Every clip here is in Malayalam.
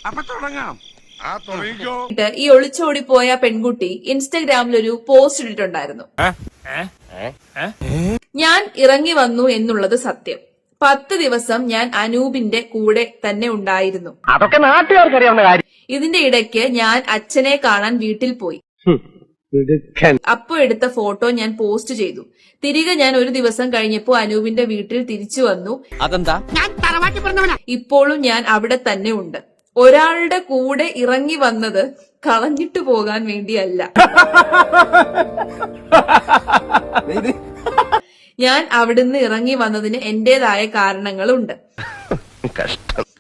അപ്പൊ തുടങ്ങാം. ഈ ഒളിച്ചോടിപ്പോയ പെൺകുട്ടി ഇൻസ്റ്റഗ്രാമിൽ ഒരു പോസ്റ്റ് ഇട്ടിട്ടുണ്ടായിരുന്നു. ഞാൻ ഇറങ്ങി വന്നു എന്നുള്ളത് സത്യം. 10 ദിവസം ഞാൻ അനൂപിന്റെ കൂടെ തന്നെ ഉണ്ടായിരുന്നു. അതൊക്കെ നാട്ടുകാർക്ക് അറിയാവുന്ന കാര്യം. ഇതിന്റെ ഇടയ്ക്ക് ഞാൻ അച്ഛനെ കാണാൻ വീട്ടിൽ പോയി. അപ്പോ എടുത്ത ഫോട്ടോ ഞാൻ പോസ്റ്റ് ചെയ്തു. തിരികെ ഞാൻ ഒരു ദിവസം കഴിഞ്ഞപ്പോ അനൂപിന്റെ വീട്ടിൽ തിരിച്ചു വന്നു. അതെന്താ? ഇപ്പോഴും ഞാൻ അവിടെ തന്നെ ഉണ്ട്. ഒരാളുടെ കൂടെ ഇറങ്ങി വന്നത് കളഞ്ഞിട്ട് പോകാൻ വേണ്ടിയല്ല. ഞാൻ അവിടുന്ന് ഇറങ്ങി വന്നതിന് എന്റേതായ കാരണങ്ങളുണ്ട്.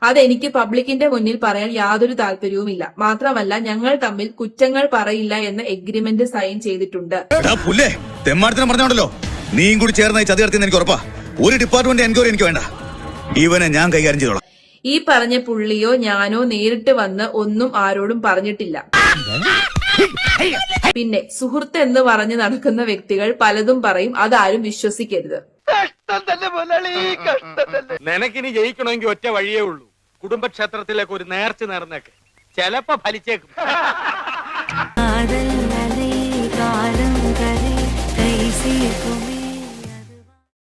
അതെനിക്ക് പബ്ലിക്കിന്റെ മുന്നിൽ പറയാൻ യാതൊരു താല്പര്യവുമില്ല. മാത്രമല്ല ഞങ്ങൾ തമ്മിൽ കുറ്റങ്ങൾ പറയില്ല എന്ന എഗ്രിമെന്റ് സൈൻ ചെയ്തിട്ടുണ്ട്. പറഞ്ഞോണ്ടല്ലോ നീയും കൂടി ചേർന്ന് ചതി നടത്തിയെന്ന് എനിക്ക് ഉറപ്പാ. ഒരു ഡിപ്പാർട്ട്മെന്റ് എൻക്വയറി എനിക്ക് വേണ്ട. ഇവനെ ഞാൻ കൈകാര്യം ചെയ്തോളാം. ഈ പറഞ്ഞ പുള്ളിയോ ഞാനോ നേരിട്ട് വന്ന് ഒന്നും ആരോടും പറഞ്ഞിട്ടില്ല. പിന്നെ സുഹൃത്ത് എന്ന് പറഞ്ഞ് നടക്കുന്ന വ്യക്തികൾ പലതും പറയും. അതാരും വിശ്വസിക്കരുത്. നിനക്കിനി ജയിക്കണമെങ്കിൽ ഒറ്റ വഴിയേ ഉള്ളൂ. കുടുംബക്ഷേത്രത്തിലേക്ക് ഒരു നേർച്ച നേർന്നേക്ക്. ചിലപ്പോ ഫലിച്ചേക്കും.